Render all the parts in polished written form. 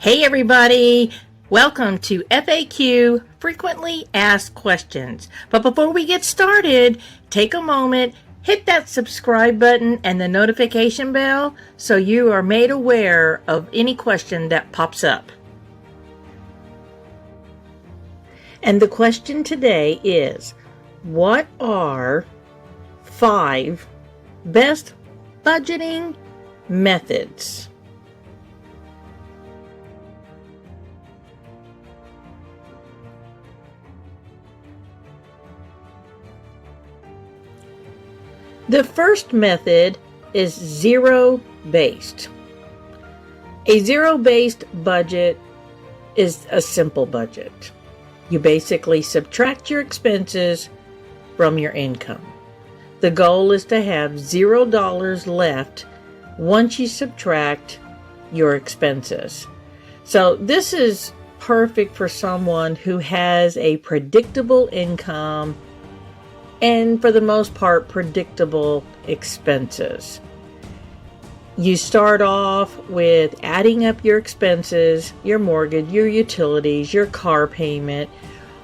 Hey everybody! Welcome to FAQ, Frequently Asked Questions. But before we get started, take a moment, hit that subscribe button and the notification bell so you are made aware of any question that pops up. And the question today is, what are 5 best budgeting methods? The first method is zero-based. A zero-based budget is a simple budget. You basically subtract your expenses from your income. The goal is to have $0 left once you subtract your expenses. So this is perfect for someone who has a predictable income and for the most part, predictable expenses. You start off with adding up your expenses, your mortgage, your utilities, your car payment,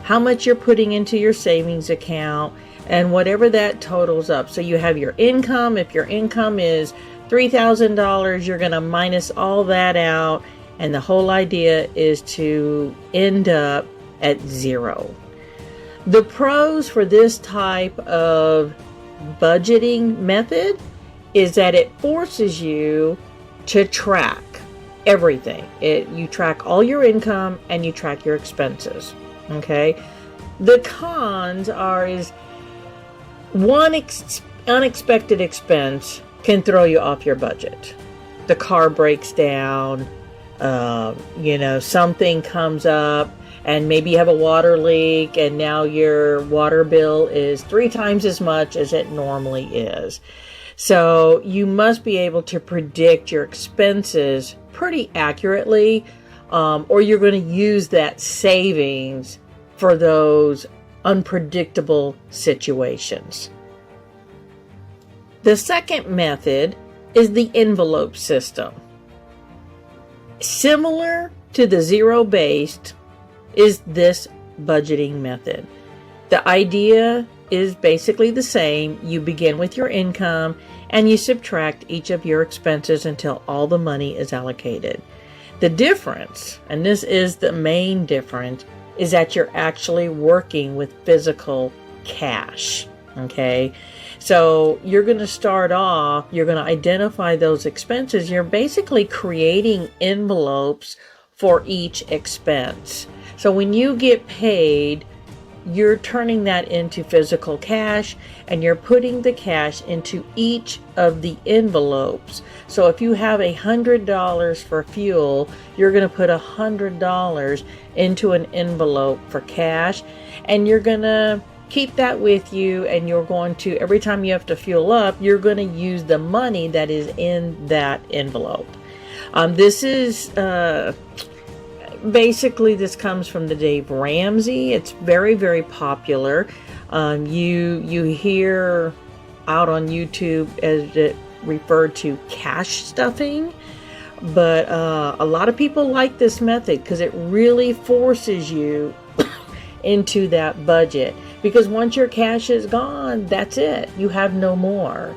how much you're putting into your savings account, and whatever that totals up. So you have your income. If your income is $3,000, you're going to minus all that out, and the whole idea is to end up at zero. The pros for this type of budgeting method is that it forces you to track everything. You track all your income and you track your expenses. Okay. The cons is one unexpected expense can throw you off your budget. The car breaks down, something comes up, and maybe you have a water leak and now your water bill is 3 times as much as it normally is. So you must be able to predict your expenses pretty accurately, or you're going to use that savings for those unpredictable situations. The second method is the envelope system. Similar to the zero-based is this budgeting method. The idea is basically the same. You begin with your income and you subtract each of your expenses until all the money is allocated. The difference, and this is the main difference, is that you're actually working with physical cash. Okay, so you're going to start off, you're going to identify those expenses. You're basically creating envelopes for each expense. So when you get paid, you're turning that into physical cash and you're putting the cash into each of the envelopes. So if you have $100 for fuel, you're going to put $100 into an envelope for cash, and you're going to keep that with you, and you're going to, every time you have to fuel up, you're going to use the money that is in that envelope. This is basically, this comes from the Dave Ramsey. It's very, very popular. You hear out on YouTube as it referred to cash stuffing, but a lot of people like this method because it really forces you into that budget. Because once your cash is gone, that's it. You have no more.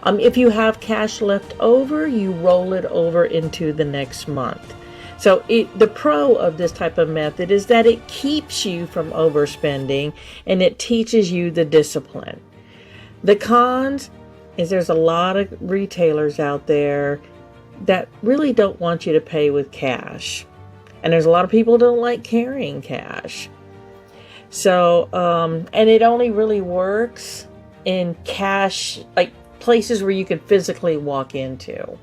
If you have cash left over, you roll it over into the next month. So the pro of this type of method is that it keeps you from overspending and it teaches you the discipline. The cons is there's a lot of retailers out there that really don't want you to pay with cash. And there's a lot of people who don't like carrying cash. So, and it only really works in cash, like places where you can physically walk into.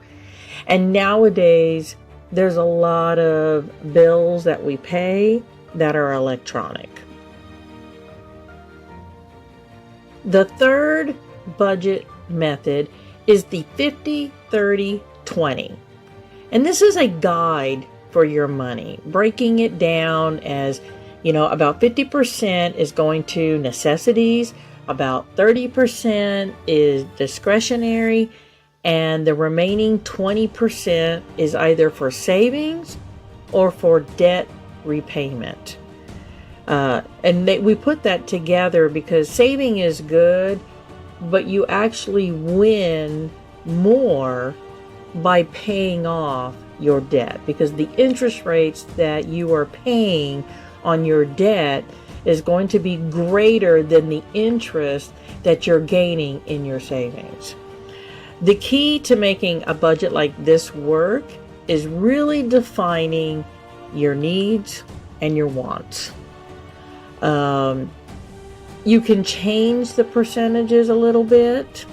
And nowadays, there's a lot of bills that we pay that are electronic. The third budget method is the 50-30-20. And this is a guide for your money, breaking it down as, about 50% is going to necessities, about 30% is discretionary, and the remaining 20% is either for savings or for debt repayment. We put that together because saving is good, but you actually win more by paying off your debt, because the interest rates that you are paying on your debt is going to be greater than the interest that you're gaining in your savings. The key to making a budget like this work is really defining your needs and your wants. You can change the percentages a little bit,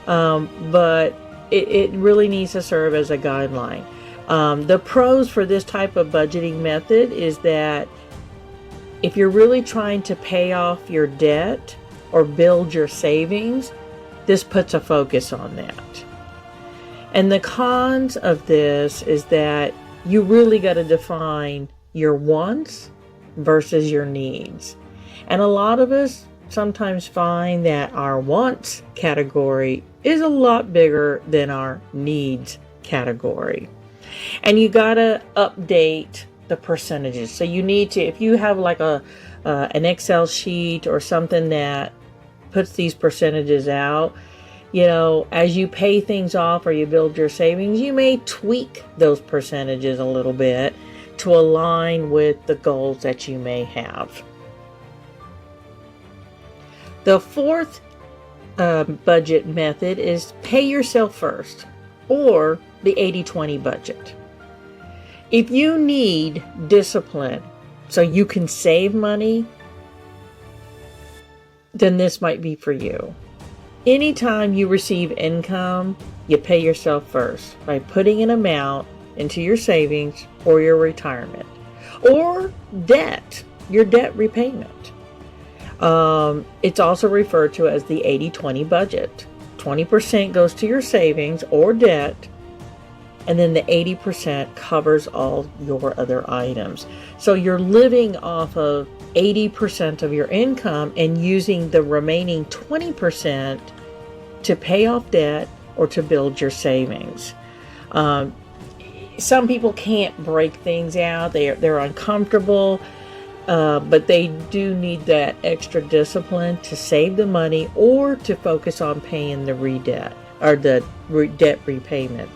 but it really needs to serve as a guideline. The pros for this type of budgeting method is that if you're really trying to pay off your debt or build your savings, this puts a focus on that. And the cons of this is that you really got to define your wants versus your needs. And a lot of us sometimes find that our wants category is a lot bigger than our needs category. And you got to update the percentages. So you need to, if you have like an Excel sheet or something that puts these percentages out, as you pay things off or you build your savings, you may tweak those percentages a little bit to align with the goals that you may have. The fourth budget method is pay yourself first, or the 80-20 budget. If you need discipline so you can save money, then this might be for you. Anytime you receive income, you pay yourself first by putting an amount into your savings or your retirement, or debt, your debt repayment. It's also referred to as the 80-20 budget. 20% goes to your savings or debt, and then the 80% covers all your other items. So you're living off of 80% of your income and using the remaining 20% to pay off debt or to build your savings. Some people can't break things out. They're uncomfortable, but they do need that extra discipline to save the money or to focus on paying the debt repayment.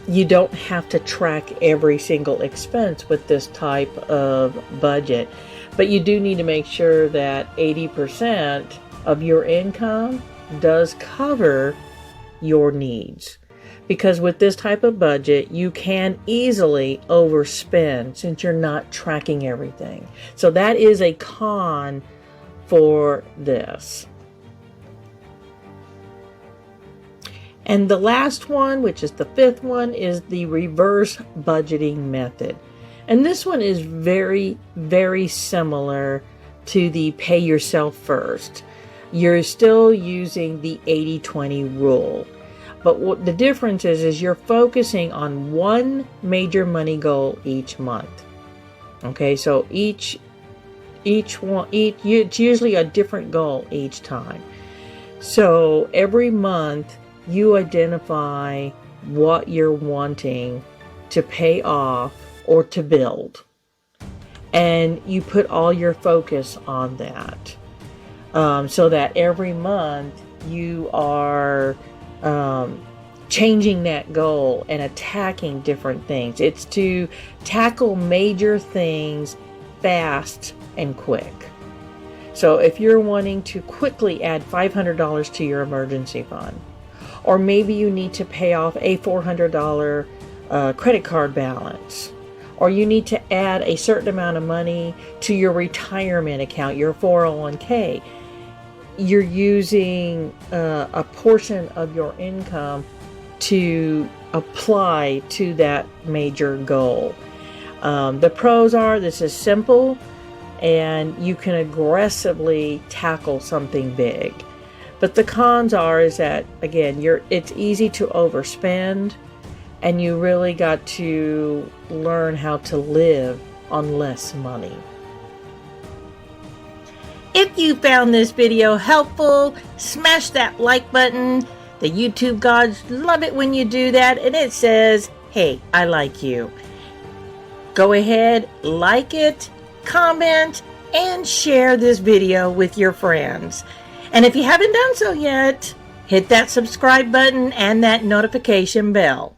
You don't have to track every single expense with this type of budget, but you do need to make sure that 80% of your income does cover your needs. Because with this type of budget, you can easily overspend since you're not tracking everything. So that is a con for this. And the last one, which is the fifth one, is the reverse budgeting method. And this one is very, very similar to the pay yourself first. You're still using the 80-20 rule. But what the difference is you're focusing on one major money goal each month. Okay, so it's usually a different goal each time. So every month you identify what you're wanting to pay off or to build, and you put all your focus on that, so that every month you are changing that goal and attacking different things. It's to tackle major things fast and quick. So if you're wanting to quickly add $500 to your emergency fund, or maybe you need to pay off a $400 credit card balance, or you need to add a certain amount of money to your retirement account, your 401k, you're using a portion of your income to apply to that major goal. The pros are this is simple and you can aggressively tackle something big. But the cons is that, again, it's easy to overspend, and you really got to learn how to live on less money. If you found this video helpful, smash that like button. The YouTube gods love it when you do that, and it says, hey, I like you. Go ahead, like it, comment, and share this video with your friends. And if you haven't done so yet, hit that subscribe button and that notification bell.